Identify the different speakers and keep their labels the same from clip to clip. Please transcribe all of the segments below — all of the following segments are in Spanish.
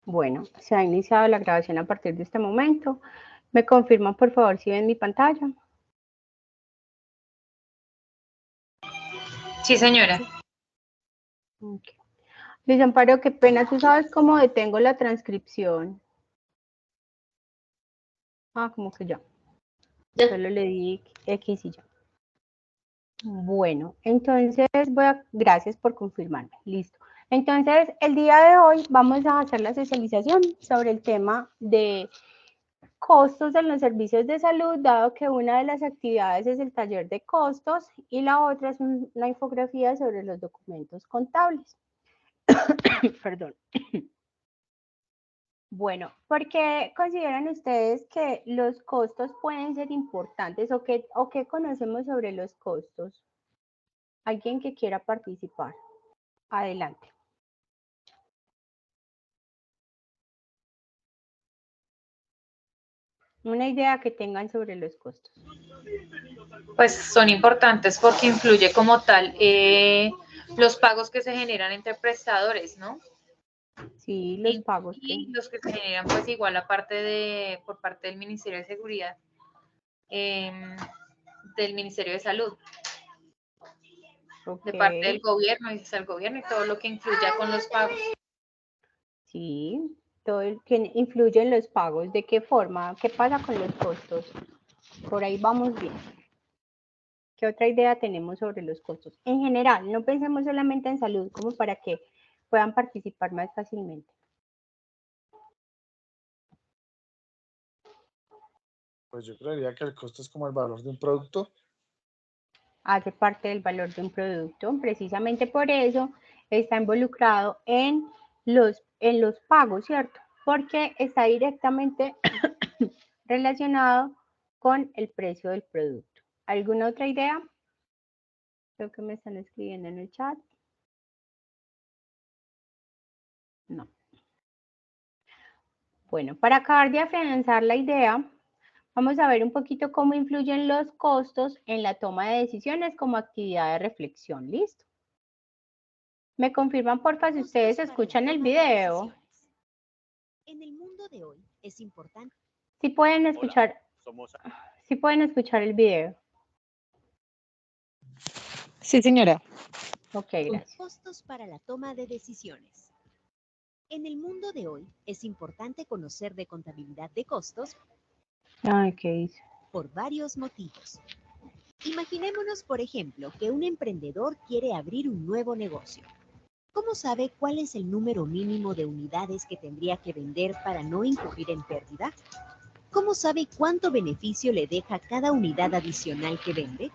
Speaker 1: Bueno, se ha iniciado la grabación a partir de este momento. ¿Me confirman, por favor, si ven mi pantalla?
Speaker 2: Sí, señora.
Speaker 1: Okay. Luis Amparo, qué pena, ¿tú sabes cómo detengo la transcripción? Ah, como que ya. Solo le di X y ya. Bueno, entonces gracias por confirmarme, listo. Entonces, el día de hoy vamos a hacer la socialización sobre el tema de costos en los servicios de salud, dado que una de las actividades es el taller de costos y la otra es una infografía sobre los documentos contables. Perdón. Bueno, ¿por qué consideran ustedes que los costos pueden ser importantes o qué conocemos sobre los costos? ¿Alguien que quiera participar? Adelante. Una idea que tengan sobre los costos.
Speaker 2: Pues son importantes porque influye como tal los pagos que se generan entre prestadores, ¿no?
Speaker 1: Sí, los pagos
Speaker 2: y los que se generan pues igual aparte por parte del Ministerio de Seguridad, del Ministerio de Salud, de parte del gobierno, y el gobierno y todo lo que influya con los pagos.
Speaker 1: Sí, todo el que influye en los pagos. ¿De qué forma? ¿Qué pasa con los costos? Por ahí vamos bien. ¿Qué otra idea tenemos sobre los costos? En general, no pensemos solamente en salud, como para que puedan participar más fácilmente.
Speaker 3: Pues yo creería que el costo es como el valor de un producto.
Speaker 1: Hace parte del valor de un producto. Precisamente por eso está involucrado en los pagos, ¿cierto? Porque está directamente relacionado con el precio del producto. ¿Alguna otra idea? Creo que me están escribiendo en el chat. No. Bueno, para acabar de afianzar la idea, vamos a ver un poquito cómo influyen los costos en la toma de decisiones como actividad de reflexión. ¿Listo? ¿Me confirman, porfa, si ustedes escuchan el video?
Speaker 4: En el mundo de hoy es importante.
Speaker 1: Sí pueden escuchar, sí pueden escuchar el video.
Speaker 5: Sí, señora.
Speaker 1: Ok, gracias.
Speaker 4: Costos para la toma de decisiones. En el mundo de hoy es importante conocer de contabilidad de costos.
Speaker 1: Ay, ¿qué hice?
Speaker 4: Por varios motivos. Imaginémonos, por ejemplo, que un emprendedor quiere abrir un nuevo negocio. ¿Cómo sabe cuál es el número mínimo de unidades que tendría que vender para no incurrir en pérdida? ¿Cómo sabe cuánto beneficio le deja cada unidad adicional que vende?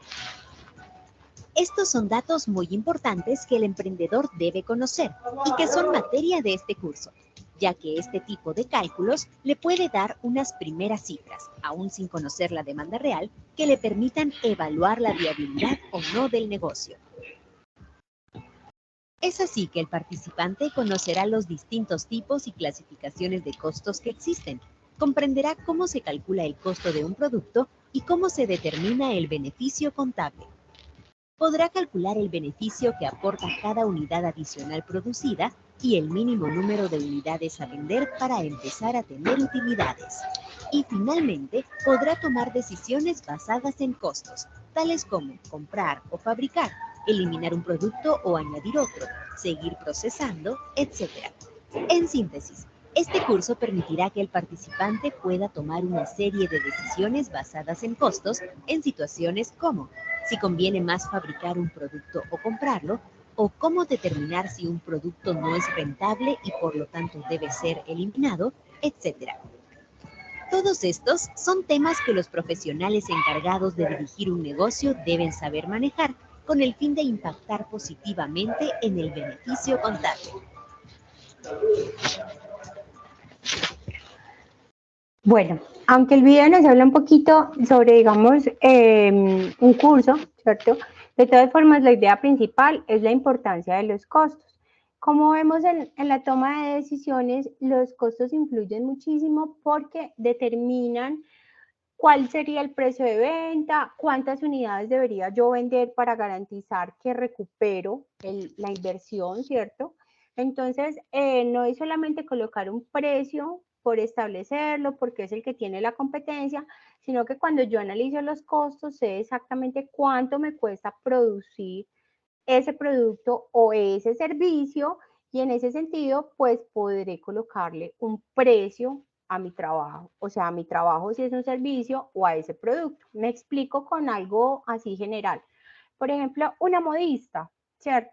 Speaker 4: Estos son datos muy importantes que el emprendedor debe conocer y que son materia de este curso, ya que este tipo de cálculos le puede dar unas primeras cifras, aún sin conocer la demanda real, que le permitan evaluar la viabilidad o no del negocio. Es así que el participante conocerá los distintos tipos y clasificaciones de costos que existen, comprenderá cómo se calcula el costo de un producto y cómo se determina el beneficio contable. Podrá calcular el beneficio que aporta cada unidad adicional producida y el mínimo número de unidades a vender para empezar a tener utilidades. Y finalmente, podrá tomar decisiones basadas en costos, tales como comprar o fabricar, eliminar un producto o añadir otro, seguir procesando, etc. En síntesis, este curso permitirá que el participante pueda tomar una serie de decisiones basadas en costos en situaciones como si conviene más fabricar un producto o comprarlo, o cómo determinar si un producto no es rentable y por lo tanto debe ser eliminado, etc. Todos estos son temas que los profesionales encargados de dirigir un negocio deben saber manejar con el fin de impactar positivamente en el beneficio contable.
Speaker 1: Bueno, aunque el video nos habla un poquito sobre, digamos, un curso, ¿cierto? De todas formas, la idea principal es la importancia de los costos. Como vemos en la toma de decisiones, los costos influyen muchísimo porque determinan cuál sería el precio de venta, cuántas unidades debería yo vender para garantizar que recupero la inversión, ¿cierto? Entonces, no es solamente colocar un precio por establecerlo, porque es el que tiene la competencia, sino que cuando yo analizo los costos, sé exactamente cuánto me cuesta producir ese producto o ese servicio, y en ese sentido, pues podré colocarle un precio a mi trabajo, o sea, a mi trabajo si es un servicio o a ese producto. Me explico con algo así general. Por ejemplo, una modista, ¿cierto?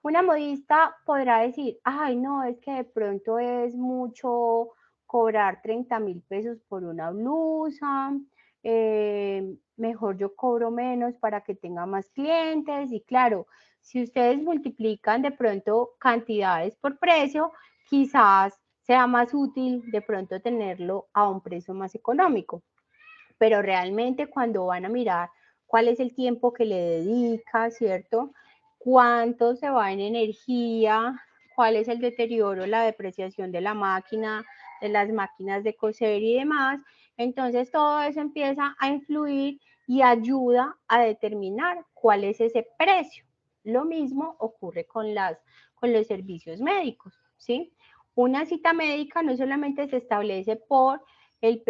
Speaker 1: Una modista podrá decir, ay, no, es que de pronto es mucho cobrar 30.000 pesos por una blusa, mejor yo cobro menos para que tenga más clientes. Y claro, si ustedes multiplican de pronto cantidades por precio, quizás sea más útil de pronto tenerlo a un precio más económico. Pero realmente cuando van a mirar cuál es el tiempo que le dedica, ¿cierto? Cuánto se va en energía, cuál es el deterioro, la depreciación de la máquina, de las máquinas de coser y demás. Entonces todo eso empieza a influir y ayuda a determinar cuál es ese precio. Lo mismo ocurre con los servicios médicos, ¿sí? Una cita médica no solamente se establece por el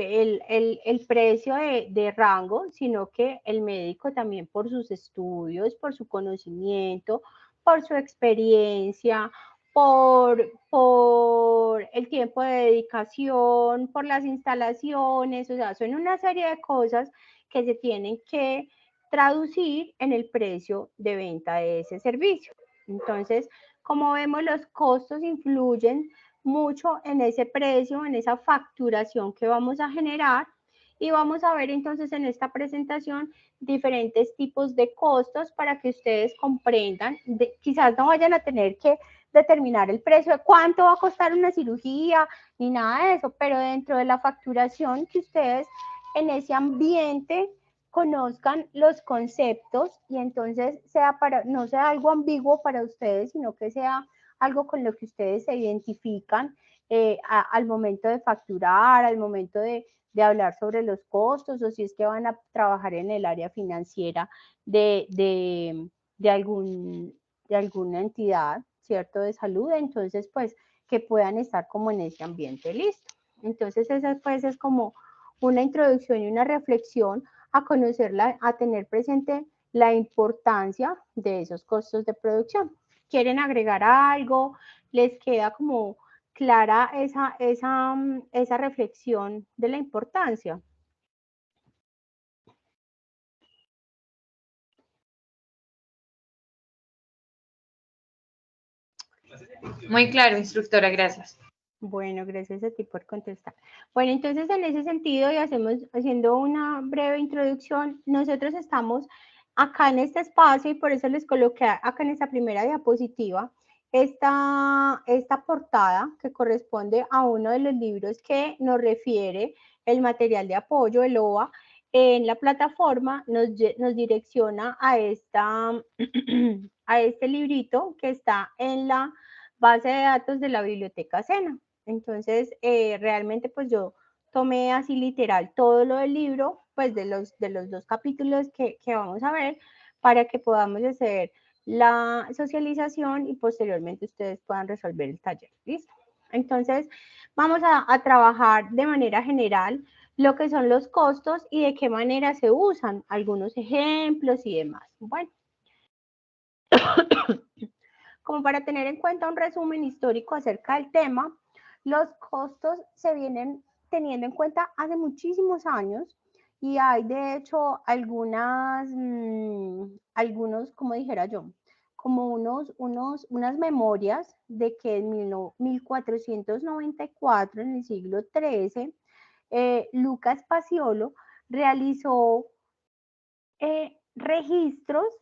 Speaker 1: precio de rango, sino que el médico también por sus estudios, por su conocimiento, por su experiencia, por el tiempo de dedicación, por las instalaciones, o sea, son una serie de cosas que se tienen que traducir en el precio de venta de ese servicio. Entonces, como vemos, los costos influyen mucho en ese precio, en esa facturación que vamos a generar, y vamos a ver entonces en esta presentación diferentes tipos de costos para que ustedes comprendan. Quizás no vayan a tener que determinar el precio de cuánto va a costar una cirugía ni nada de eso, pero dentro de la facturación, que ustedes en ese ambiente conozcan los conceptos, y entonces no sea algo ambiguo para ustedes, sino que sea algo con lo que ustedes se identifican al momento de facturar, al momento de hablar sobre los costos, o si es que van a trabajar en el área financiera de alguna entidad, ¿cierto?, de salud. Entonces, pues, que puedan estar como en ese ambiente, listo. Entonces, esa pues es como una introducción y una reflexión a conocerla, a tener presente la importancia de esos costos de producción. ¿Quieren agregar algo? ¿Les queda como clara esa reflexión de la importancia?
Speaker 2: Muy claro, instructora, gracias.
Speaker 1: Bueno, gracias a ti por contestar. Bueno, entonces en ese sentido, y haciendo una breve introducción, nosotros estamos acá en este espacio, y por eso les coloqué acá en esta primera diapositiva esta portada que corresponde a uno de los libros que nos refiere el material de apoyo, el OA. En la plataforma nos direcciona a este librito que está en la base de datos de la biblioteca Sena. Entonces, realmente pues yo tomé así literal todo lo del libro, pues de los 2 capítulos que vamos a ver, para que podamos hacer la socialización y posteriormente ustedes puedan resolver el taller. ¿Listo? Entonces, vamos a trabajar de manera general lo que son los costos y de qué manera se usan, algunos ejemplos y demás. Bueno, como para tener en cuenta un resumen histórico acerca del tema, los costos se vienen teniendo en cuenta hace muchísimos años, y hay de hecho algunos, como dijera yo, como unas memorias de que en 1494, en el siglo XIII, Lucas Paciolo realizó registros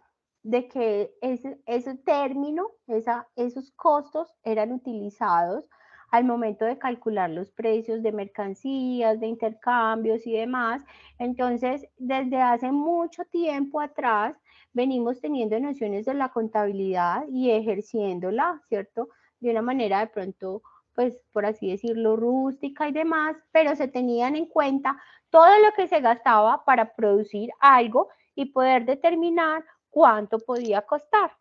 Speaker 1: de que ese término, esos costos eran utilizados al momento de calcular los precios de mercancías, de intercambios y demás. Entonces, desde hace mucho tiempo atrás, venimos teniendo nociones de la contabilidad y ejerciéndola, ¿cierto? De una manera de pronto, pues, por así decirlo, rústica y demás, pero se tenían en cuenta todo lo que se gastaba para producir algo y poder determinar cuánto podía costar.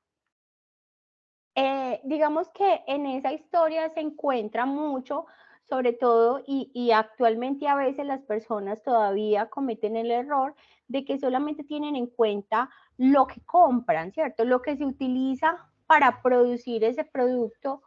Speaker 1: digamos que en esa historia se encuentra mucho, sobre todo, y actualmente a veces las personas todavía cometen el error de que solamente tienen en cuenta lo que compran, ¿cierto? Lo que se utiliza para producir ese producto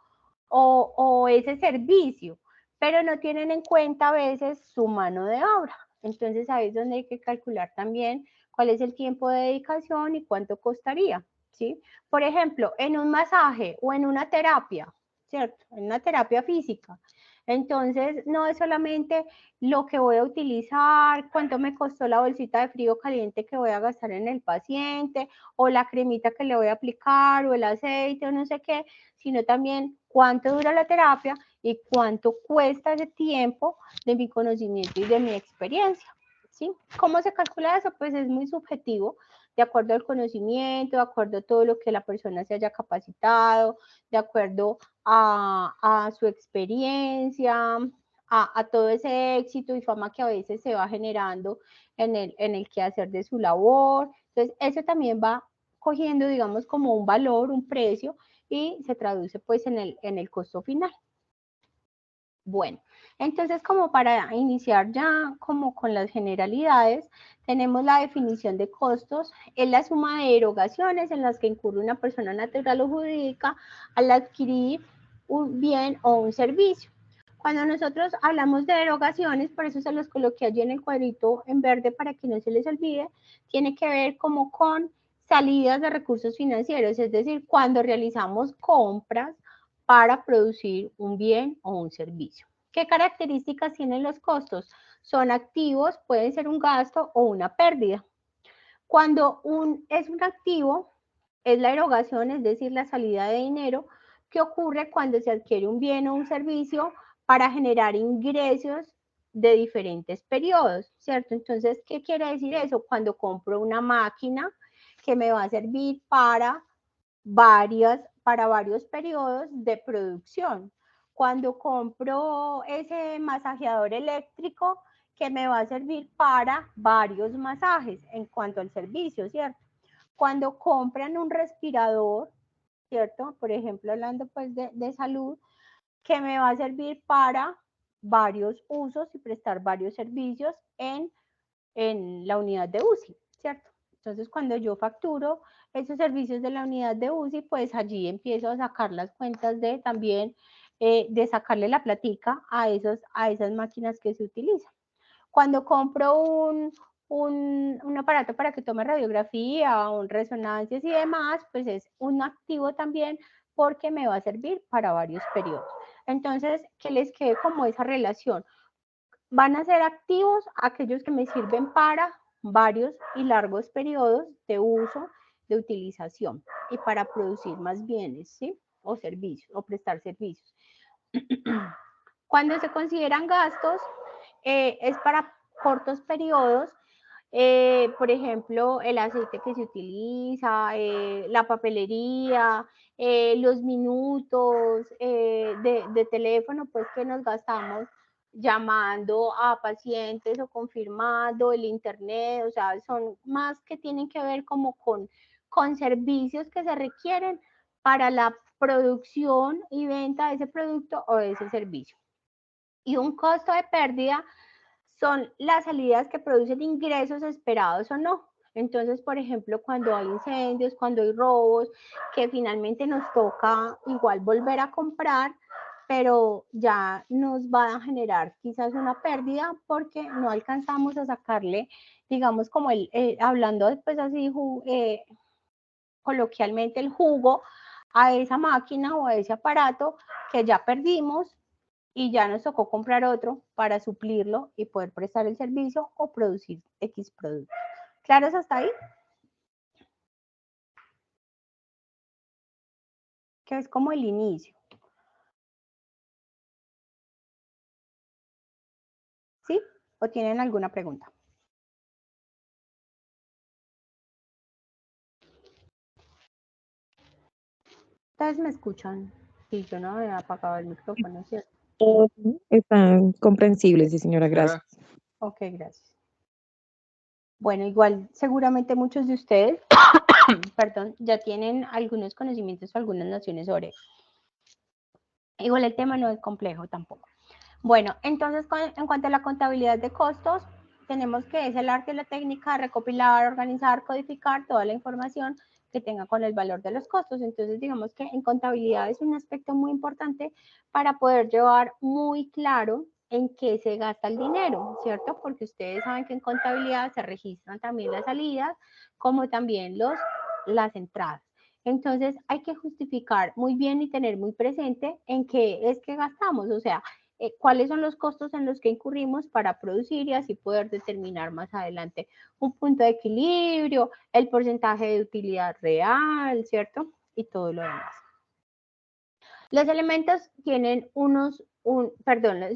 Speaker 1: o ese servicio, pero no tienen en cuenta a veces su mano de obra. Entonces ahí es donde hay que calcular también cuál es el tiempo de dedicación y cuánto costaría, ¿sí? Por ejemplo, en un masaje o en una terapia, ¿cierto? En una terapia física. Entonces, no es solamente lo que voy a utilizar, cuánto me costó la bolsita de frío caliente que voy a gastar en el paciente, o la cremita que le voy a aplicar, o el aceite, o no sé qué, sino también cuánto dura la terapia y cuánto cuesta ese tiempo de mi conocimiento y de mi experiencia, ¿sí? ¿Cómo se calcula eso? Pues es muy subjetivo, de acuerdo al conocimiento, de acuerdo a todo lo que la persona se haya capacitado, de acuerdo a su experiencia, a todo ese éxito y fama que a veces se va generando en el quehacer de su labor. Entonces, eso también va cogiendo, digamos, como un valor, un precio, y se traduce pues en el costo final. Bueno, entonces como para iniciar ya como con las generalidades, tenemos la definición de costos, es la suma de erogaciones en las que incurre una persona natural o jurídica al adquirir un bien o un servicio. Cuando nosotros hablamos de erogaciones, por eso se los coloqué allí en el cuadrito en verde para que no se les olvide, tiene que ver como con salidas de recursos financieros, es decir, cuando realizamos compras para producir un bien o un servicio. ¿Qué características tienen los costos? Son activos, pueden ser un gasto o una pérdida. Cuando es un activo, es la erogación, es decir, la salida de dinero, que ocurre cuando se adquiere un bien o un servicio para generar ingresos de diferentes periodos, ¿cierto? Entonces, ¿qué quiere decir eso? Cuando compro una máquina que me va a servir para varios periodos de producción. Cuando compro ese masajeador eléctrico que me va a servir para varios masajes en cuanto al servicio, ¿cierto? Cuando compran un respirador, ¿cierto? Por ejemplo, hablando pues de salud, que me va a servir para varios usos y prestar varios servicios en la unidad de UCI, ¿cierto? Entonces, cuando yo facturo esos servicios de la unidad de UCI, pues allí empiezo a sacar las cuentas de también, de sacarle la platica a esas máquinas que se utilizan. Cuando compro un aparato para que tome radiografía, resonancias y demás, pues es un activo también porque me va a servir para varios periodos. Entonces, que les quede como esa relación. Van a ser activos aquellos que me sirven para varios y largos periodos de uso, de utilización y para producir más bienes, ¿sí? O servicios, o prestar servicios. Cuando se consideran gastos, es para cortos periodos, por ejemplo, el aceite que se utiliza, la papelería, los minutos de teléfono, pues que nos gastamos llamando a pacientes o confirmando el internet, o sea, son más que tienen que ver como con servicios que se requieren para la producción y venta de ese producto o de ese servicio. Y un costo de pérdida son las salidas que producen ingresos esperados o no. Entonces, por ejemplo, cuando hay incendios, cuando hay robos, que finalmente nos toca igual volver a comprar, pero ya nos va a generar quizás una pérdida porque no alcanzamos a sacarle, digamos, como hablando después así coloquialmente, el jugo a esa máquina o a ese aparato que ya perdimos y ya nos tocó comprar otro para suplirlo y poder prestar el servicio o producir X producto. ¿Claros hasta ahí? Que es como el inicio. ¿Sí? ¿O tienen alguna pregunta? ¿Ustedes me escuchan? Sí, yo no había apagado el micrófono, ¿cierto?
Speaker 5: Están comprensibles, sí, señora, gracias.
Speaker 1: Ok, gracias. Bueno, igual seguramente muchos de ustedes perdón, ya tienen algunos conocimientos o algunas nociones sobre eso. Igual el tema no es complejo tampoco. Bueno, entonces en cuanto a la contabilidad de costos, tenemos que es el arte y la técnica de recopilar, organizar, codificar toda la información que tenga con el valor de los costos. Entonces, digamos que en contabilidad es un aspecto muy importante para poder llevar muy claro en qué se gasta el dinero, ¿cierto? Porque ustedes saben que en contabilidad se registran también las salidas, como también las entradas. Entonces, hay que justificar muy bien y tener muy presente en qué es que gastamos, o sea, cuáles son los costos en los que incurrimos para producir y así poder determinar más adelante un punto de equilibrio, el porcentaje de utilidad real, ¿cierto? Y todo lo demás. Los elementos tienen los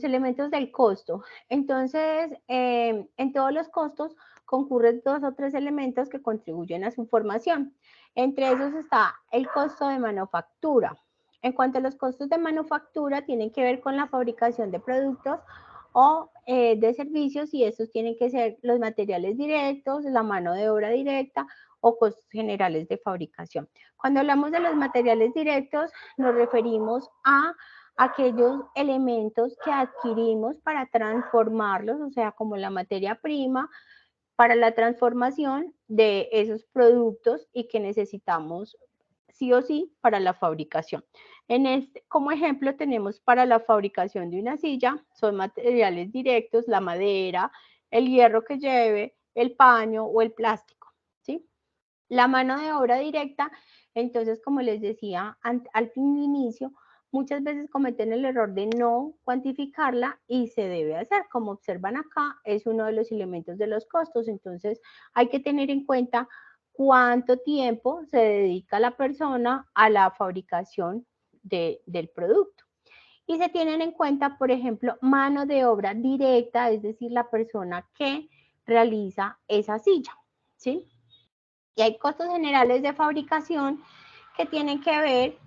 Speaker 1: elementos del costo. Entonces, en todos los costos concurren 2 o 3 elementos que contribuyen a su formación. Entre esos está el costo de manufactura. En cuanto a los costos de manufactura, tienen que ver con la fabricación de productos o de servicios y estos tienen que ser los materiales directos, la mano de obra directa o costos generales de fabricación. Cuando hablamos de los materiales directos, nos referimos a aquellos elementos que adquirimos para transformarlos, o sea, como la materia prima, para la transformación de esos productos y que necesitamos sí o sí para la fabricación. Como ejemplo tenemos para la fabricación de una silla, son materiales directos, la madera, el hierro que lleve, el paño o el plástico, ¿sí? La mano de obra directa, entonces como les decía al inicio, muchas veces cometen el error de no cuantificarla y se debe hacer. Como observan acá, es uno de los elementos de los costos, entonces hay que tener en cuenta cuánto tiempo se dedica la persona a la fabricación del producto. Y se tienen en cuenta, por ejemplo, mano de obra directa, es decir, la persona que realiza esa silla, ¿sí? Y hay costos generales de fabricación que tienen que ver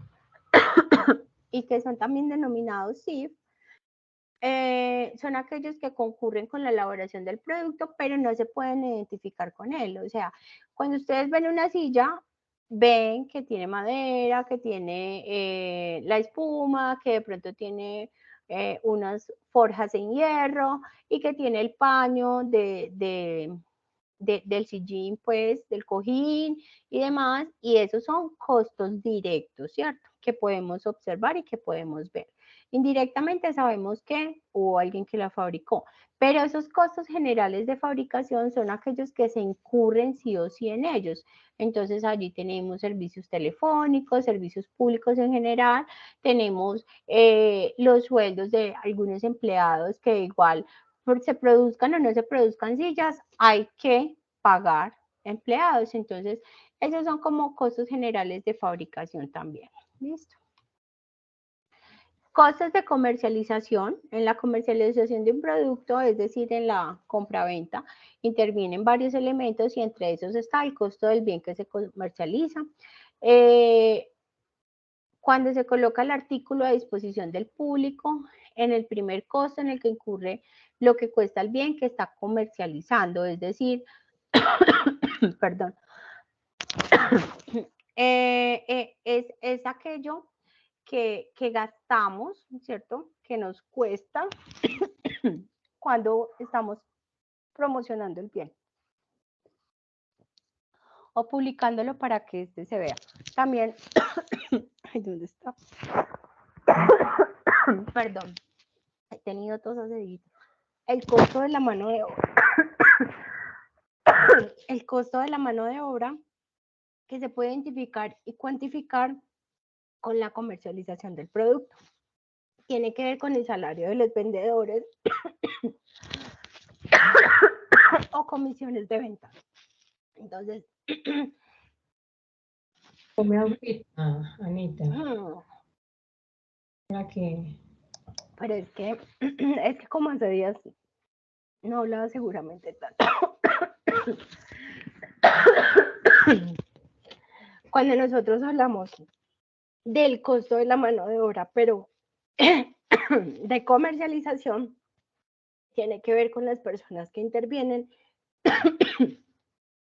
Speaker 1: y que son también denominados CIF, son aquellos que concurren con la elaboración del producto, pero no se pueden identificar con él. O sea, cuando ustedes ven una silla, ven que tiene madera, que tiene la espuma, que de pronto tiene unas forjas en hierro y que tiene el paño del sillín, pues, del cojín y demás, y esos son costos directos, ¿cierto? Que podemos observar y que podemos ver. Indirectamente sabemos que hubo alguien que la fabricó, pero esos costos generales de fabricación son aquellos que se incurren sí o sí en ellos. Entonces allí tenemos servicios telefónicos, servicios públicos en general, tenemos los sueldos de algunos empleados que igual se produzcan o no se produzcan sillas, hay que pagar empleados. Entonces, esos son como costos generales de fabricación también. ¿Listo? Costos de comercialización. En la comercialización de un producto, es decir, en la compra-venta, intervienen varios elementos y entre esos está el costo del bien que se comercializa. Cuando se coloca el artículo a disposición del público, en el primer costo en el que incurre lo que cuesta el bien que está comercializando, es decir, perdón, es aquello que gastamos, ¿cierto? Que nos cuesta cuando estamos promocionando el bien o publicándolo para que este se vea. También, ¿dónde está? Perdón, he tenido tos hace días. El costo de la mano de obra. El costo de la mano de obra que se puede identificar y cuantificar con la comercialización del producto. Tiene que ver con el salario de los vendedores o comisiones de venta. Entonces,
Speaker 6: Come ahorita, Anita. ¿Para qué?
Speaker 1: Pero es que como hace días no hablaba seguramente tanto. Cuando nosotros hablamos del costo de la mano de obra, pero de comercialización, tiene que ver con las personas que intervienen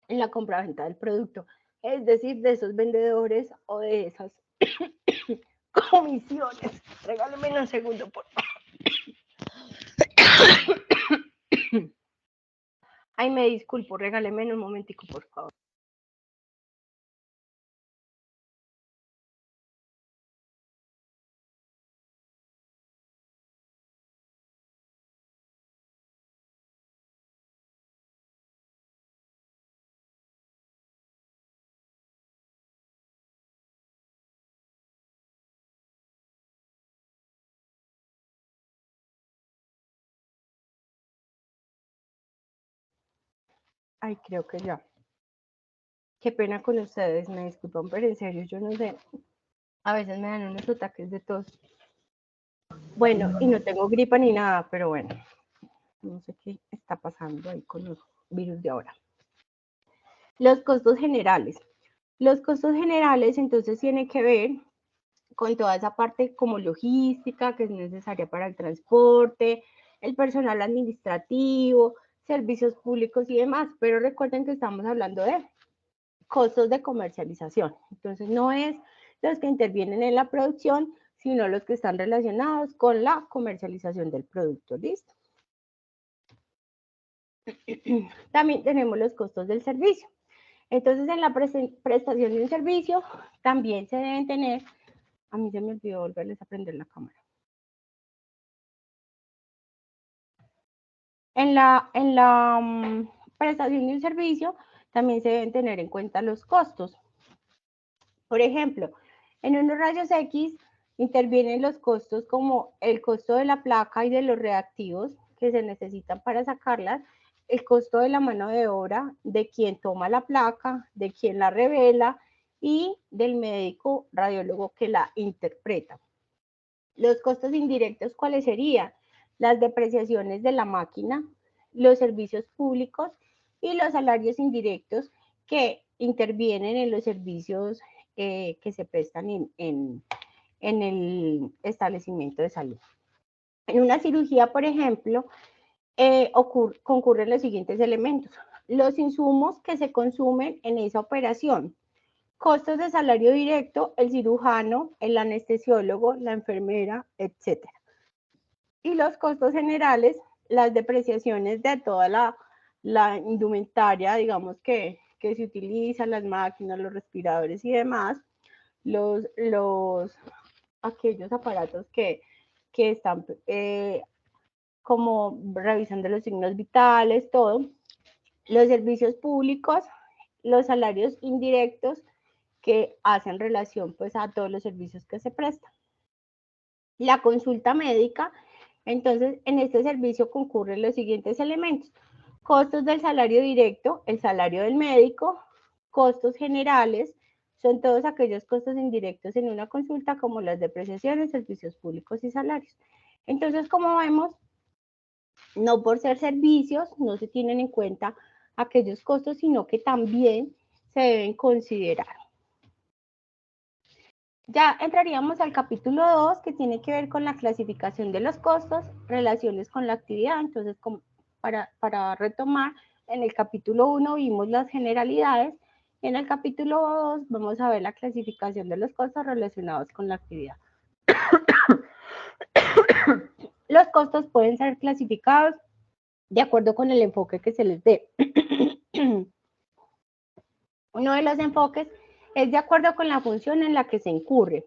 Speaker 1: en la compra-venta del producto. es decir, de esos vendedores o de esas comisiones. Regáleme un segundo, por favor. Ay, me disculpo, regáleme un momentico, por favor. Ay, creo que ya. Qué pena con ustedes, me disculpan, pero en serio, yo no sé. A veces me dan unos ataques de tos. Bueno, y no tengo gripa ni nada, pero bueno, no sé qué está pasando ahí con los virus de ahora. Los costos generales. Los costos generales entonces tienen que ver con toda esa parte como logística que es necesaria para el transporte, el personal administrativo, servicios públicos y demás, pero recuerden que estamos hablando de costos de comercialización. Entonces no es los que intervienen en la producción, sino los que están relacionados con la comercialización del producto. ¿Listo? También tenemos los costos del servicio. Entonces, en la prestación de un servicio también se deben tener. A mí se me olvidó volverles a prender la cámara. En la prestación de un servicio también se deben tener en cuenta los costos. Por ejemplo, en unos rayos X intervienen los costos como el costo de la placa y de los reactivos que se necesitan para sacarlas, el costo de la mano de obra, de quien toma la placa, de quien la revela y del médico radiólogo que la interpreta. Los costos indirectos, ¿cuáles serían? Las depreciaciones de la máquina, los servicios públicos y los salarios indirectos que intervienen en los servicios que se prestan en el establecimiento de salud. En una cirugía, por ejemplo, concurren los siguientes elementos. Los insumos que se consumen en esa operación. Costos de salario directo, el cirujano, el anestesiólogo, la enfermera, etc. Y los costos generales, las depreciaciones de toda la indumentaria, digamos, que se utiliza, las máquinas, los respiradores y demás, aquellos aparatos que están como revisando los signos vitales, todo, los servicios públicos, los salarios indirectos que hacen relación pues a todos los servicios que se prestan. La consulta médica, entonces en este servicio concurren los siguientes elementos: costos del salario directo, el salario del médico, costos generales, son todos aquellos costos indirectos en una consulta como las depreciaciones, servicios públicos y salarios. Entonces, como vemos, no por ser servicios no se tienen en cuenta aquellos costos, sino que también se deben considerar. Ya entraríamos al capítulo 2, que tiene que ver con la clasificación de los costos, relaciones con la actividad. Entonces, para retomar, en el capítulo 1 vimos las generalidades, y en el capítulo 2 vamos a ver la clasificación de los costos relacionados con la actividad. Los costos pueden ser clasificados de acuerdo con el enfoque que se les dé. Uno de los enfoques es de acuerdo con la función en la que se incurre.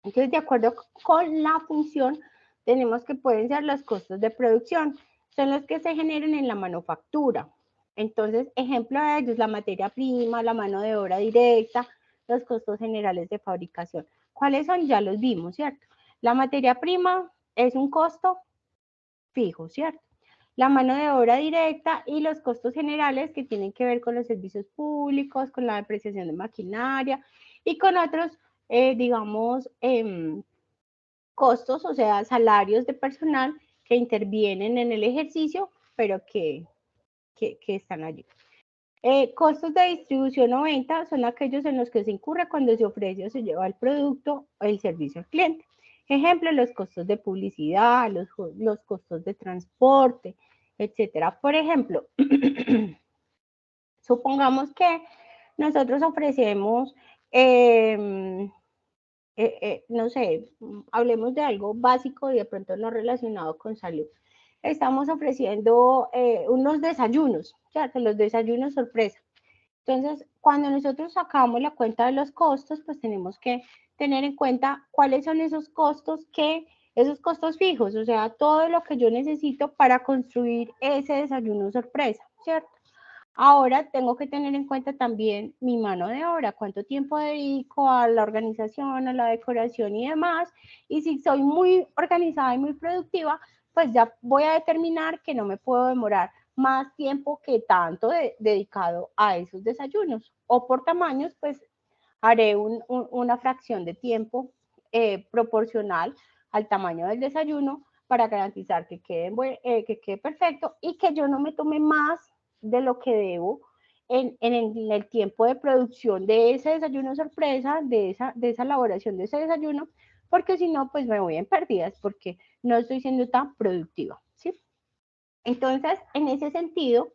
Speaker 1: Entonces, de acuerdo con la función, tenemos que pueden ser los costos de producción, son los que se generan en la manufactura. Entonces, ejemplo de ellos, la materia prima, la mano de obra directa, los costos generales de fabricación. ¿Cuáles son? Ya los vimos, ¿cierto? La materia prima es un costo fijo, ¿cierto? La mano de obra directa y los costos generales que tienen que ver con los servicios públicos, con la depreciación de maquinaria y con otros, digamos, costos, o sea, salarios de personal que intervienen en el ejercicio, pero que están allí. Costos de distribución o venta son aquellos en los que se incurre cuando se ofrece o se lleva el producto o el servicio al cliente. Ejemplo, los costos de publicidad, los costos de transporte, etcétera. Por ejemplo, supongamos que nosotros ofrecemos, no sé, hablemos de algo básico y de pronto no relacionado con salud. Estamos ofreciendo unos desayunos, ¿cierto? Los desayunos sorpresa. Entonces, cuando nosotros sacamos la cuenta de los costos, pues tenemos que tener en cuenta cuáles son esos costos fijos, o sea, todo lo que yo necesito para construir ese desayuno sorpresa, ¿cierto? Ahora tengo que tener en cuenta también mi mano de obra, cuánto tiempo dedico a la organización, a la decoración y demás. Y si soy muy organizada y muy productiva, pues ya voy a determinar que no me puedo demorar más tiempo que tanto dedicado a esos desayunos. O por tamaños, pues haré una fracción de tiempo proporcional al tamaño del desayuno para garantizar que quede perfecto y que yo no me tome más de lo que debo en el tiempo de producción de ese desayuno sorpresa, de esa elaboración de ese desayuno, porque si no, pues me voy en pérdidas, porque no estoy siendo tan productiva, ¿sí? Entonces, en ese sentido,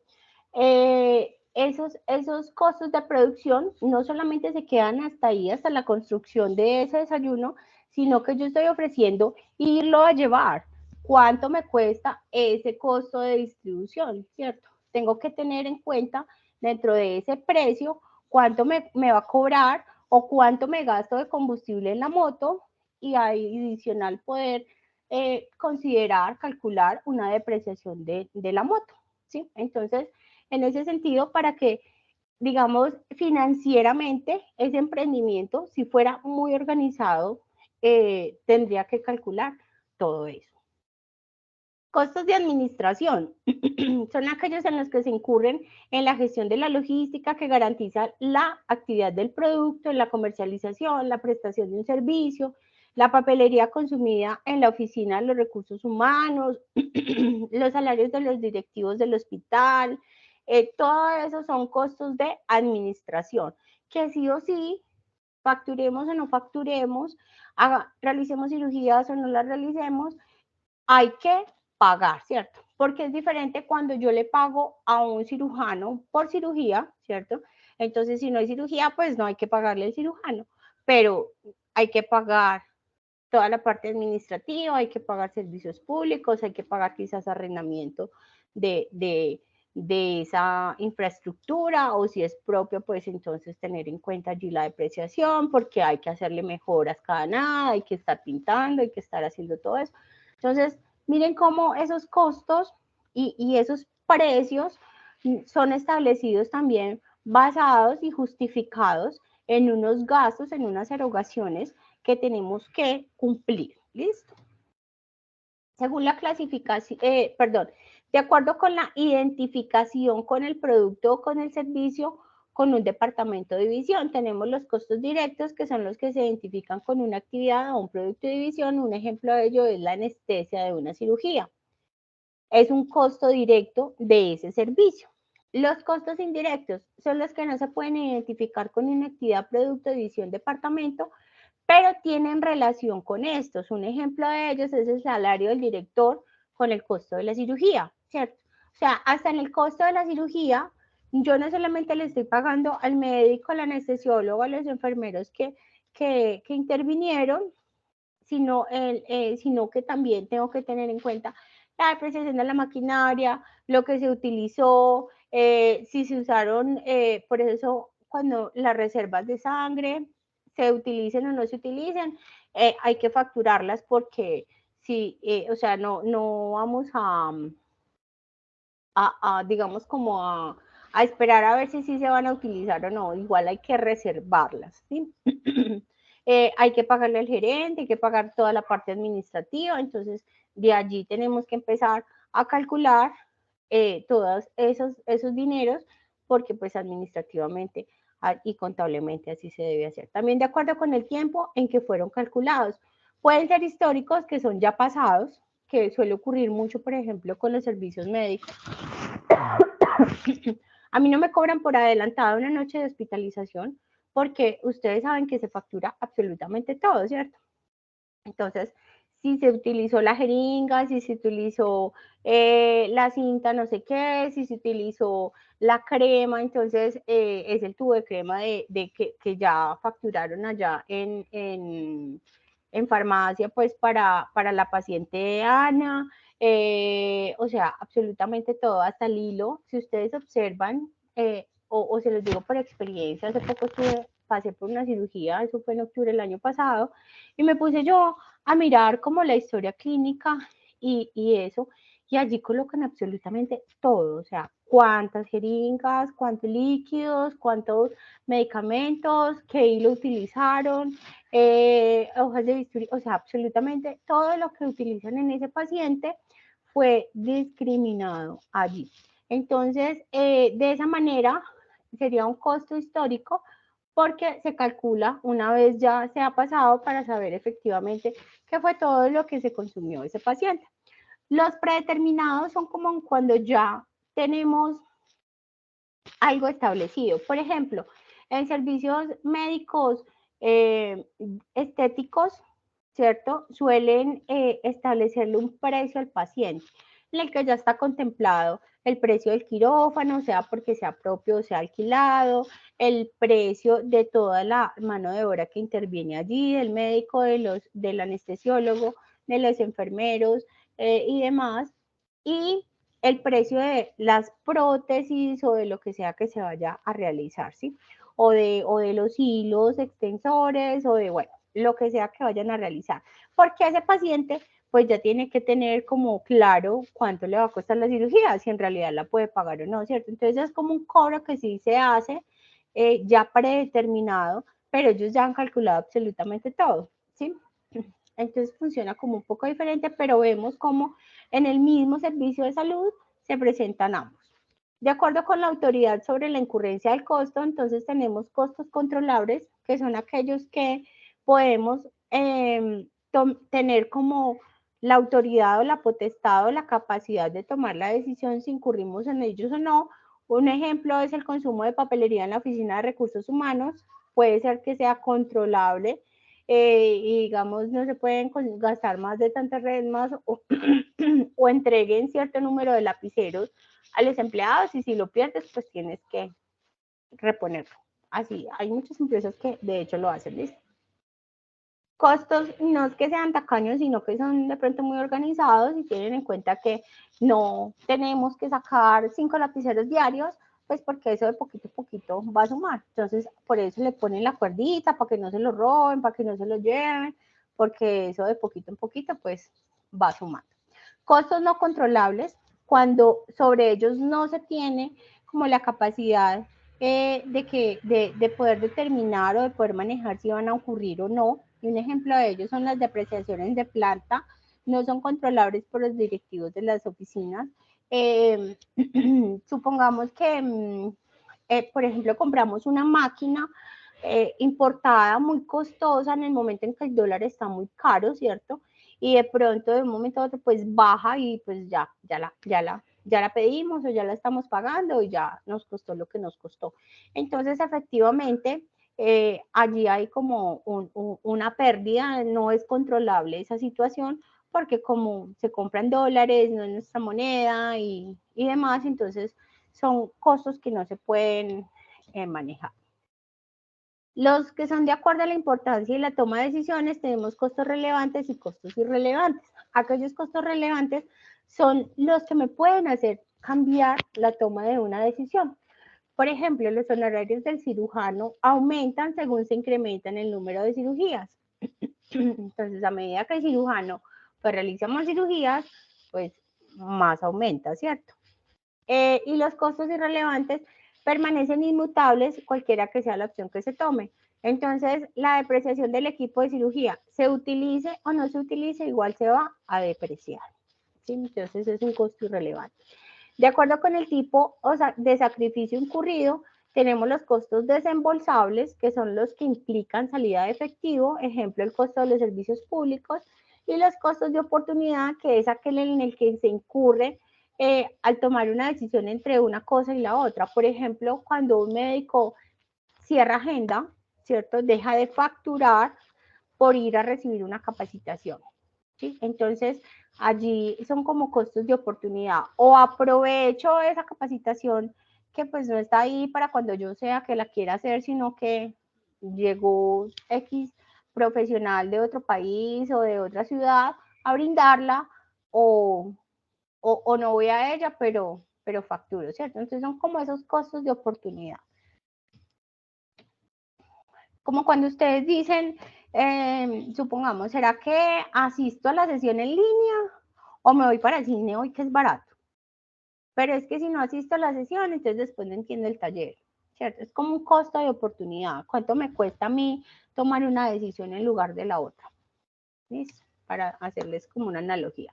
Speaker 1: esos costos de producción no solamente se quedan hasta ahí, hasta la construcción de ese desayuno, sino que yo estoy ofreciendo irlo a llevar. ¿Cuánto me cuesta ese costo de distribución? ¿Cierto? Tengo que tener en cuenta dentro de ese precio cuánto me va a cobrar o cuánto me gasto de combustible en la moto y adicional poder considerar, calcular una depreciación de la moto, ¿sí? Entonces, en ese sentido, para que, digamos, financieramente ese emprendimiento, si fuera muy organizado, tendría que calcular todo eso. Costos de administración son aquellos en los que se incurren en la gestión de la logística que garantiza la actividad del producto, la comercialización, la prestación de un servicio, la papelería consumida en la oficina de los recursos humanos, los salarios de los directivos del hospital, todo eso son costos de administración, que sí o sí, facturemos o no facturemos, realicemos cirugías o no las realicemos, hay que pagar, ¿cierto? Porque es diferente cuando yo le pago a un cirujano por cirugía, ¿cierto? Entonces, si no hay cirugía, pues no hay que pagarle al cirujano, pero hay que pagar toda la parte administrativa, hay que pagar servicios públicos, hay que pagar quizás arrendamiento de esa infraestructura, o si es propio, pues entonces tener en cuenta allí la depreciación, porque hay que hacerle mejoras cada nada, hay que estar pintando, hay que estar haciendo todo eso. Entonces, miren cómo esos costos y esos precios son establecidos también basados y justificados en unos gastos, en unas erogaciones que tenemos que cumplir. ¿Listo? Según la clasificación, de acuerdo con la identificación con el producto o con el servicio, con un departamento de división, tenemos los costos directos, que son los que se identifican con una actividad o un producto de división. Un ejemplo de ello es la anestesia de una cirugía. Es un costo directo de ese servicio. Los costos indirectos son los que no se pueden identificar con una actividad, producto, división, departamento, pero tienen relación con estos. Un ejemplo de ellos es el salario del director con el costo de la cirugía, ¿cierto? O sea, hasta en el costo de la cirugía, yo no solamente le estoy pagando al médico, al anestesiólogo, a los enfermeros que intervinieron, sino que también tengo que tener en cuenta la depreciación de la maquinaria, lo que se utilizó, si se usaron, por eso cuando las reservas de sangre se utilicen o no se utilicen, hay que facturarlas porque si, o sea, no vamos digamos, como a esperar a ver si sí se van a utilizar o no, igual hay que reservarlas, ¿sí? Hay que pagarle al gerente, hay que pagar toda la parte administrativa, entonces de allí tenemos que empezar a calcular todos esos dineros, porque pues administrativamente y contablemente así se debe hacer. También de acuerdo con el tiempo en que fueron calculados. Pueden ser históricos, que son ya pasados, que suele ocurrir mucho, por ejemplo, con los servicios médicos. A mí no me cobran por adelantado una noche de hospitalización, porque ustedes saben que se factura absolutamente todo, ¿cierto? Entonces, si se utilizó la jeringa, si se utilizó la cinta no sé qué, si se utilizó la crema, entonces es el tubo de crema que ya facturaron allá en farmacia, pues para la paciente Ana, o sea, absolutamente todo, hasta el hilo, si ustedes observan, o se los digo por experiencia, hace poco pasé por una cirugía, eso fue en octubre del año pasado, y me puse yo a mirar como la historia clínica y eso, y allí colocan absolutamente todo, o sea, cuántas jeringas, cuántos líquidos, cuántos medicamentos, qué hilo utilizaron, hojas de bisturí, o sea, absolutamente todo lo que utilizan en ese paciente fue discriminado allí. Entonces, de esa manera sería un costo histórico porque se calcula una vez ya se ha pasado para saber efectivamente qué fue todo lo que se consumió ese paciente. Los predeterminados son como cuando ya tenemos algo establecido. Por ejemplo, en servicios médicos estéticos, ¿cierto? Suelen establecerle un precio al paciente en el que ya está contemplado el precio del quirófano, sea porque sea propio o sea alquilado, el precio de toda la mano de obra que interviene allí, del médico, del anestesiólogo, de los enfermeros y demás, y el precio de las prótesis o de lo que sea que se vaya a realizar, ¿sí? O de los hilos extensores o de, bueno, lo que sea que vayan a realizar. Porque ese paciente pues ya tiene que tener como claro cuánto le va a costar la cirugía, si en realidad la puede pagar o no, ¿cierto? Entonces es como un cobro que sí se hace ya predeterminado, pero ellos ya han calculado absolutamente todo, ¿sí? Entonces funciona como un poco diferente, pero vemos como en el mismo servicio de salud se presentan ambos. De acuerdo con la autoridad sobre la incurrencia del costo, entonces tenemos costos controlables, que son aquellos que podemos tener como la autoridad o la potestad o la capacidad de tomar la decisión si incurrimos en ellos o no. Un ejemplo es el consumo de papelería en la Oficina de Recursos Humanos. Puede ser que sea controlable y digamos no se pueden gastar más de tantas redmas o entreguen cierto número de lapiceros a los empleados y si lo pierdes pues tienes que reponerlo. Así, hay muchas empresas que de hecho lo hacen, ¿listo? Costos no es que sean tacaños, sino que son de pronto muy organizados y tienen en cuenta que no tenemos que sacar 5 lapiceros diarios, pues porque eso de poquito a poquito va a sumar. Entonces, por eso le ponen la cuerdita, para que no se lo roben, para que no se lo lleven, porque eso de poquito en poquito, pues va sumando. Costos no controlables, cuando sobre ellos no se tiene como la capacidad de poder determinar o de poder manejar si van a ocurrir o no. Y un ejemplo de ellos son las depreciaciones de planta, no son controlables por los directivos de las oficinas. Supongamos que, por ejemplo, compramos una máquina importada muy costosa en el momento en que el dólar está muy caro, ¿cierto? Y de pronto de un momento a otro pues baja y pues ya la pedimos o ya la estamos pagando y ya nos costó lo que nos costó. Entonces efectivamente allí hay como una pérdida, no es controlable esa situación porque como se compran dólares, no es nuestra moneda y demás, entonces son costos que no se pueden manejar. Los que son de acuerdo a la importancia y la toma de decisiones, tenemos costos relevantes y costos irrelevantes. Aquellos costos relevantes son los que me pueden hacer cambiar la toma de una decisión. Por ejemplo, los honorarios del cirujano aumentan según se incrementan el número de cirugías. Entonces, a medida que el cirujano pues, realiza más cirugías, pues más aumenta, ¿cierto? Y los costos irrelevantes permanecen inmutables cualquiera que sea la opción que se tome. Entonces, la depreciación del equipo de cirugía, se utilice o no se utilice, igual se va a depreciar. ¿Sí? Entonces, es un costo irrelevante. De acuerdo con el tipo de sacrificio incurrido, tenemos los costos desembolsables, que son los que implican salida de efectivo, ejemplo, el costo de los servicios públicos, y los costos de oportunidad, que es aquel en el que se incurre al tomar una decisión entre una cosa y la otra. Por ejemplo, cuando un médico cierra agenda, ¿cierto? Deja de facturar por ir a recibir una capacitación. ¿sí? Entonces, allí son como costos de oportunidad. O aprovecho esa capacitación que pues no está ahí para cuando yo sea que la quiera hacer, sino que llegó X profesional de otro país o de otra ciudad a brindarla, o no voy a ella, pero facturo, ¿cierto? Entonces son como esos costos de oportunidad. Como cuando ustedes dicen, supongamos, ¿será que asisto a la sesión en línea o me voy para el cine hoy que es barato? Pero es que si no asisto a la sesión, entonces después no entiendo el taller, ¿cierto? Es como un costo de oportunidad. ¿Cuánto me cuesta a mí tomar una decisión en lugar de la otra? ¿Listo? Para hacerles como una analogía.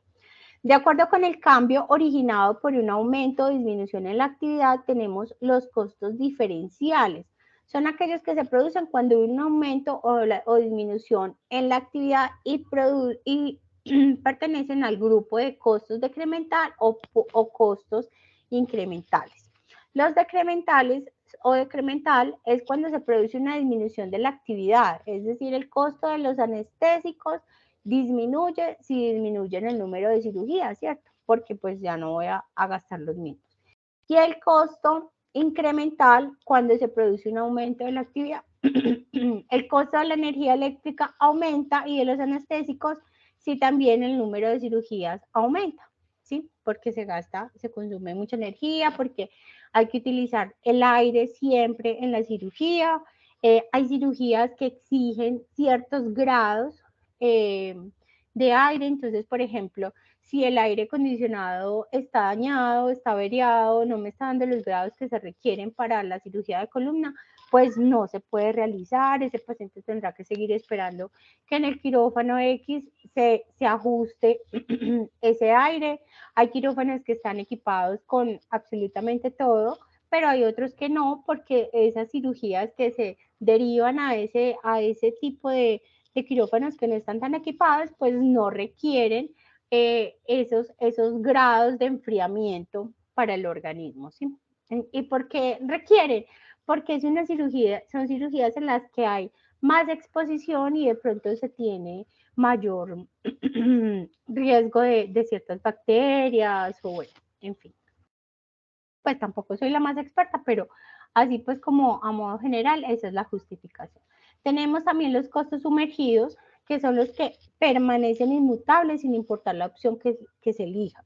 Speaker 1: De acuerdo con el cambio originado por un aumento o disminución en la actividad, tenemos los costos diferenciales. Son aquellos que se producen cuando hay un aumento o disminución en la actividad y pertenecen al grupo de costos decremental o costos incrementales. Los decrementales o decremental es cuando se produce una disminución de la actividad, es decir, el costo de los anestésicos disminuye si disminuyen el número de cirugías, ¿cierto? Porque pues ya no voy a gastar los mismos. Y el costo incremental cuando se produce un aumento de la actividad. El costo de la energía eléctrica aumenta y de los anestésicos si también el número de cirugías aumenta, ¿sí? Porque se consume mucha energía, porque hay que utilizar el aire siempre en la cirugía. Hay cirugías que exigen ciertos grados de aire, entonces, por ejemplo, si el aire acondicionado está dañado, está averiado, no me está dando los grados que se requieren para la cirugía de columna, pues no se puede realizar, ese paciente tendrá que seguir esperando que en el quirófano X se ajuste ese aire. Hay quirófanos que están equipados con absolutamente todo, pero hay otros que no, porque esas cirugías que se derivan a ese tipo de quirófanos que no están tan equipados, pues no requieren esos grados de enfriamiento para el organismo, ¿sí? ¿Y por qué requieren? Porque es una cirugía, son cirugías en las que hay más exposición y de pronto se tiene mayor riesgo de ciertas bacterias o bueno, en fin. Pues tampoco soy la más experta, pero así pues como a modo general, esa es la justificación. Tenemos también los costos sumergidos, que son los que permanecen inmutables sin importar la opción que se elija.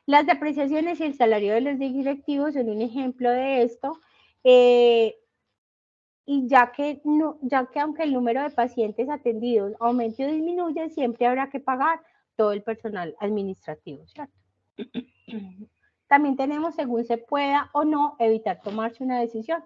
Speaker 1: Las depreciaciones y el salario de los directivos son un ejemplo de esto, y ya que aunque el número de pacientes atendidos aumente o disminuye, siempre habrá que pagar todo el personal administrativo, ¿cierto? También tenemos, según se pueda o no, evitar tomarse una decisión.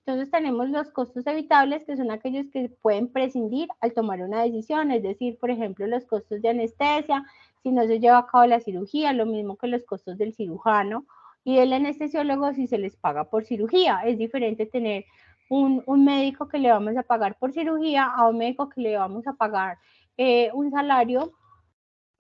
Speaker 1: Entonces tenemos los costos evitables, que son aquellos que pueden prescindir al tomar una decisión, es decir, por ejemplo, los costos de anestesia, si no se lleva a cabo la cirugía, lo mismo que los costos del cirujano y del anestesiólogo si se les paga por cirugía. Es diferente tener un médico que le vamos a pagar por cirugía a un médico que le vamos a pagar un salario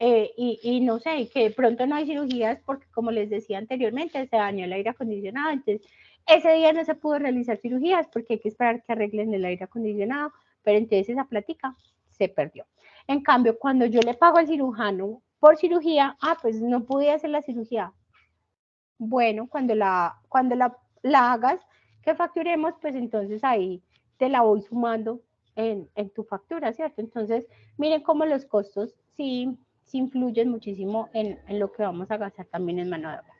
Speaker 1: y no sé, que de pronto no hay cirugías porque, como les decía anteriormente, se dañó el aire acondicionado, entonces ese día no se pudo realizar cirugías porque hay que esperar que arreglen el aire acondicionado, pero entonces esa plática se perdió. En cambio, cuando yo le pago al cirujano por cirugía, pues no pude hacer la cirugía. Bueno, cuando la hagas, que facturemos, pues entonces ahí te la voy sumando en tu factura, ¿cierto? Entonces, miren cómo los costos sí influyen muchísimo en lo que vamos a gastar también en mano de obra.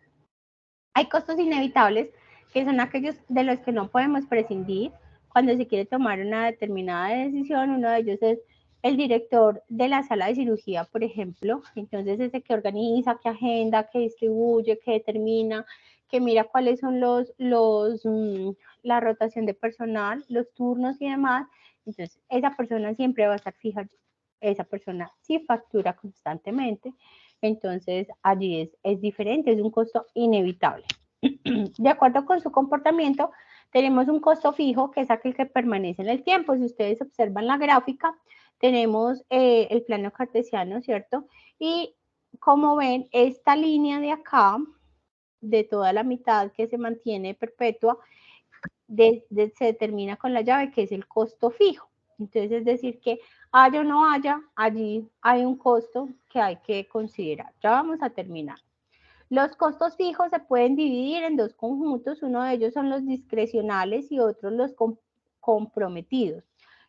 Speaker 1: Hay costos inevitables, que son aquellos de los que no podemos prescindir cuando se quiere tomar una determinada decisión. Uno de ellos es el director de la sala de cirugía, por ejemplo. Entonces, ese que organiza, que agenda, que distribuye, que determina, que mira cuáles son la rotación de personal, los turnos y demás. Entonces, esa persona siempre va a estar fija. Esa persona sí factura constantemente, entonces allí es diferente, es un costo inevitable. De acuerdo con su comportamiento, tenemos un costo fijo, que es aquel que permanece en el tiempo. Si ustedes observan la gráfica, tenemos el plano cartesiano, ¿cierto? Y como ven, esta línea de acá, de toda la mitad que se mantiene perpetua, se determina con la llave, que es el costo fijo. Entonces, es decir que haya o no haya, allí hay un costo que hay que considerar. Ya vamos a terminar. Los costos fijos se pueden dividir en dos conjuntos, uno de ellos son los discrecionales y otros los comprometidos.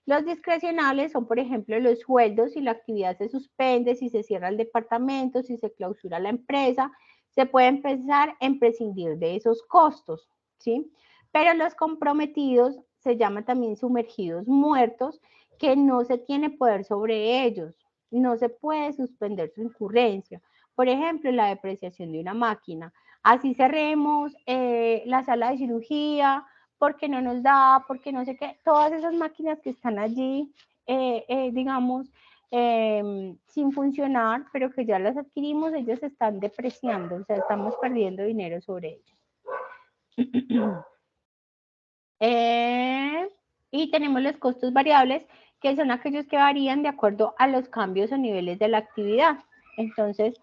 Speaker 1: Los discrecionales son, por ejemplo, los sueldos, si la actividad se suspende, si se cierra el departamento, si se clausura la empresa, se puede empezar en prescindir de esos costos, ¿sí? Pero los comprometidos se llaman también sumergidos muertos, que no se tiene poder sobre ellos, no se puede suspender su incurrencia. Por ejemplo, la depreciación de una máquina. Así cerremos la sala de cirugía, porque no nos da, porque no sé qué, todas esas máquinas que están allí, digamos, sin funcionar, pero que ya las adquirimos, ellas se están depreciando, o sea, estamos perdiendo dinero sobre ellas. Y tenemos los costos variables, que son aquellos que varían de acuerdo a los cambios o niveles de la actividad. Entonces,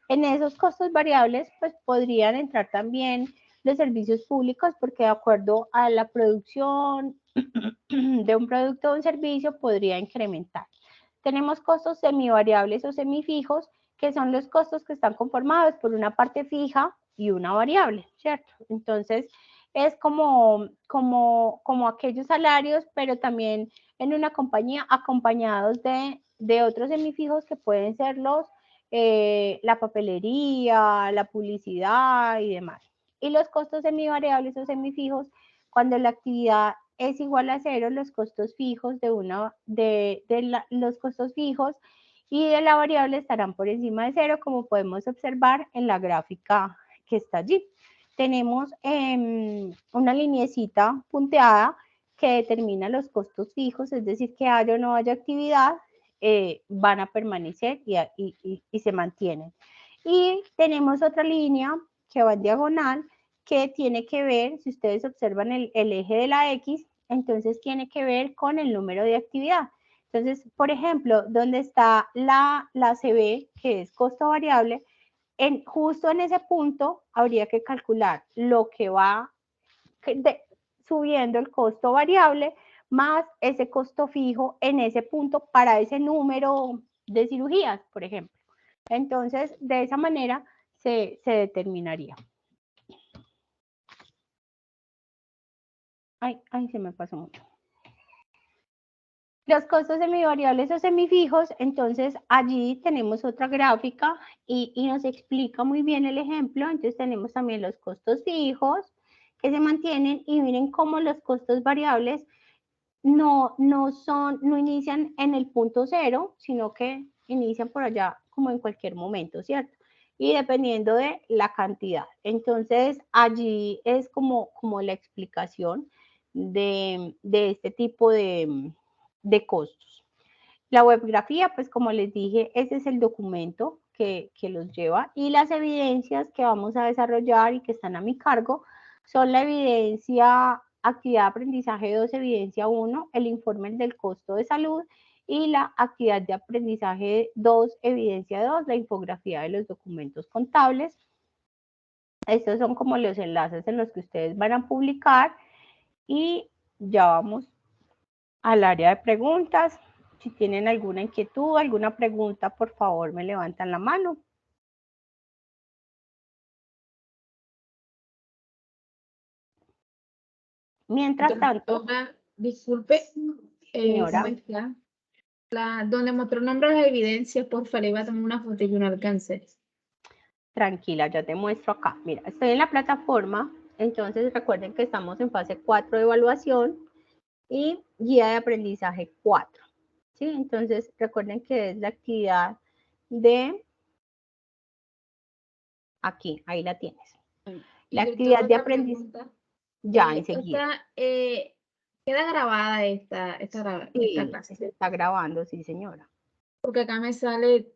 Speaker 1: en esos costos variables, pues podrían entrar también los servicios públicos, porque de acuerdo a la producción de un producto o un servicio podría incrementar. Tenemos costos semivariables o semifijos, que son los costos que están conformados por una parte fija y una variable, ¿cierto? Entonces, es como aquellos salarios, pero también en una compañía acompañados de otros semifijos que pueden ser la papelería, la publicidad y demás. Y los costos semivariables o semifijos, cuando la actividad es igual a cero, los costos fijos los costos fijos y de la variable estarán por encima de cero, como podemos observar en la gráfica que está allí. Tenemos una lineecita punteada que determina los costos fijos, es decir, que haya o no haya actividad, van a permanecer y se mantienen. Y tenemos otra línea que va en diagonal, que tiene que ver, si ustedes observan el eje de la X, entonces tiene que ver con el número de actividad. Entonces, por ejemplo, donde está la CB, que es costo variable, justo en ese punto habría que calcular lo que va subiendo el costo variable más ese costo fijo en ese punto para ese número de cirugías, por ejemplo. Entonces, de esa manera se determinaría. Ay, se me pasó mucho. Los costos semivariables o semifijos, entonces allí tenemos otra gráfica y nos explica muy bien el ejemplo. Entonces tenemos también los costos fijos que se mantienen y miren cómo los costos variables no inician en el punto cero, sino que inician por allá como en cualquier momento, ¿cierto? Y dependiendo de la cantidad. Entonces allí es como la explicación de este tipo de costos. La webgrafía, pues como les dije, ese es el documento que los lleva, y las evidencias que vamos a desarrollar y que están a mi cargo son la evidencia actividad de aprendizaje 2, evidencia 1, el informe del costo de salud, y la actividad de aprendizaje 2, evidencia 2, la infografía de los documentos contables. Estos son como los enlaces en los que ustedes van a publicar, y ya vamos al área de preguntas. Si tienen alguna inquietud, alguna pregunta, por favor, me levantan la mano. Mientras tanto,
Speaker 7: disculpe,
Speaker 1: señora,
Speaker 7: ¿cómo está? Donde mostró el nombre de las evidencias, por favor, le iba a tomar una foto y no alcancé.
Speaker 1: tranquila, ya te muestro acá. Mira, estoy en la plataforma, entonces recuerden que estamos en fase 4 de evaluación y guía de aprendizaje 4. ¿Sí? Entonces recuerden que es la actividad de aquí, ahí la tienes. La actividad de aprendizaje. Ya, enseguida.
Speaker 7: Queda grabada esta
Speaker 1: Sí,
Speaker 7: clase.
Speaker 1: se está grabando, sí, señora.
Speaker 7: Porque acá me sale,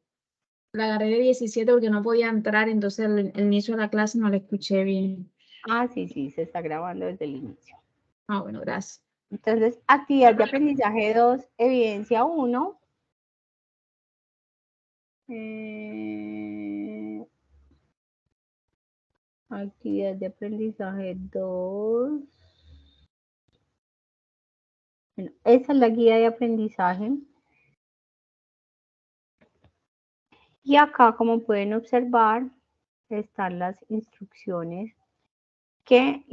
Speaker 7: la agarré de 17 porque no podía entrar, entonces el inicio de la clase no la escuché bien.
Speaker 1: Ah, sí, se está grabando desde el inicio.
Speaker 7: Ah, bueno, gracias.
Speaker 1: Entonces, actividad de aprendizaje 2, evidencia 1. Actividad de aprendizaje 2. Bueno, esa es la guía de aprendizaje. Y acá, como pueden observar, están las instrucciones que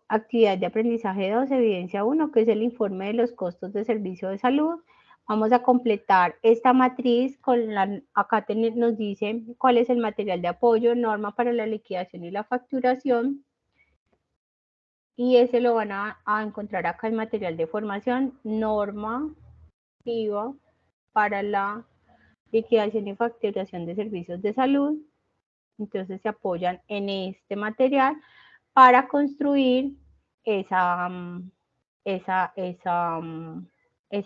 Speaker 1: actividad de aprendizaje 2, evidencia 1, que es el informe de los costos de servicio de salud. Vamos a completar esta matriz con acá nos dice cuál es el material de apoyo, norma para la liquidación y la facturación. Y ese lo van a encontrar acá en material de formación, norma para la liquidación y facturación de servicios de salud. Entonces se apoyan en este material para construir esa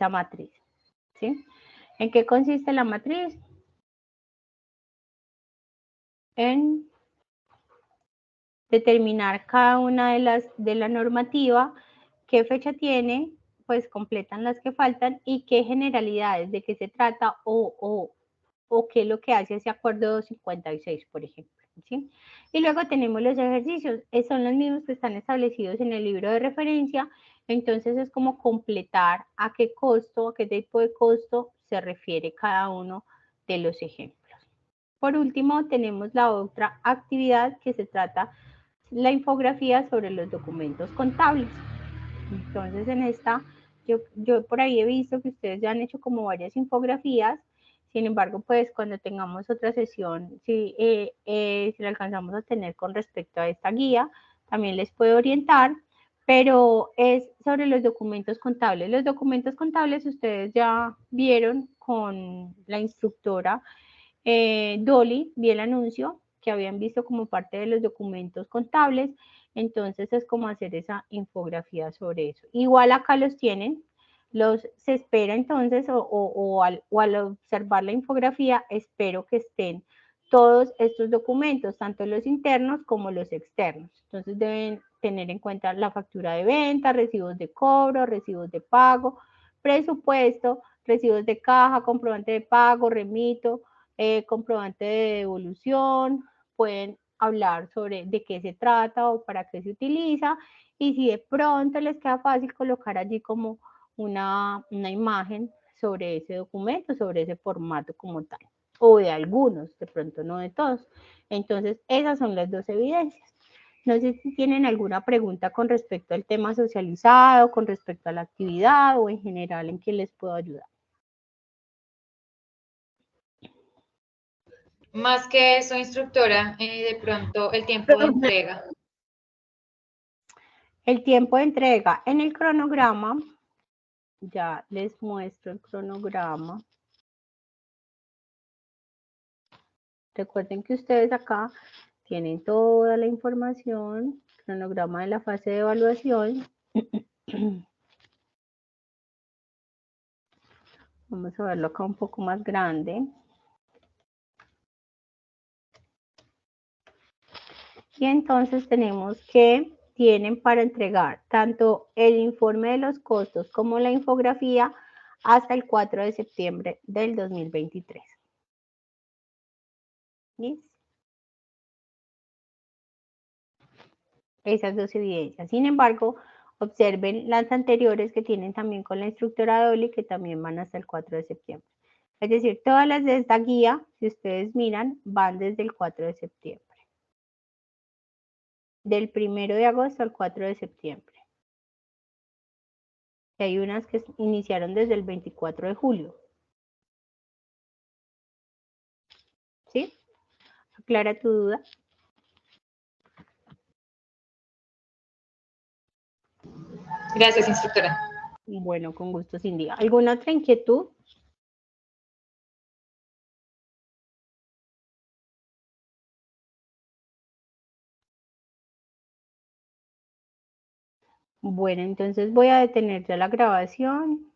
Speaker 1: matriz. ¿Sí? ¿En qué consiste la matriz? En determinar cada una de la normativa, qué fecha tiene, pues completan las que faltan y qué generalidades, de qué se trata o qué es lo que hace ese acuerdo 256, por ejemplo. ¿Sí? Y luego tenemos los ejercicios, son los mismos que están establecidos en el libro de referencia, entonces es como completar a qué costo, a qué tipo de costo se refiere cada uno de los ejemplos. Por último, tenemos la otra actividad que se trata la infografía sobre los documentos contables. Entonces, en esta, yo por ahí he visto que ustedes ya han hecho como varias infografías. Sin embargo, pues cuando tengamos otra sesión, si la alcanzamos a tener con respecto a esta guía, también les puedo orientar, pero es sobre los documentos contables. Los documentos contables ustedes ya vieron con la instructora Dolly, vi el anuncio que habían visto como parte de los documentos contables, entonces es como hacer esa infografía sobre eso. Igual acá los tienen, se espera entonces, al observar la infografía, espero que estén todos estos documentos, tanto los internos como los externos. Entonces deben tener en cuenta la factura de venta, recibos de cobro, recibos de pago, presupuesto, recibos de caja, comprobante de pago, remito, comprobante de devolución, pueden hablar sobre de qué se trata o para qué se utiliza, y si de pronto les queda fácil colocar allí como una imagen sobre ese documento, sobre ese formato como tal, o de algunos, de pronto no de todos. Entonces, esas son las dos evidencias. No sé si tienen alguna pregunta con respecto al tema socializado, con respecto a la actividad o en general en qué les puedo ayudar.
Speaker 2: Más que eso, instructora, de pronto el tiempo de entrega.
Speaker 1: El tiempo de entrega en el cronograma, ya les muestro el cronograma. Recuerden que ustedes acá tienen toda la información, cronograma de la fase de evaluación. Vamos a verlo acá un poco más grande. Y entonces tenemos que tienen para entregar tanto el informe de los costos como la infografía hasta el 4 de septiembre del 2023. ¿Listo? Esas dos evidencias. Sin embargo, observen las anteriores que tienen también con la instructora Dolly, que también van hasta el 4 de septiembre. Es decir, todas las de esta guía, si ustedes miran, van desde el 4 de septiembre. Del 1 de agosto al 4 de septiembre. Y hay unas que iniciaron desde el 24 de julio. ¿Sí? ¿Aclara tu duda?
Speaker 2: Gracias, instructora.
Speaker 1: Bueno, con gusto, Cindy. ¿Alguna otra inquietud? Bueno, entonces voy a detener ya la grabación.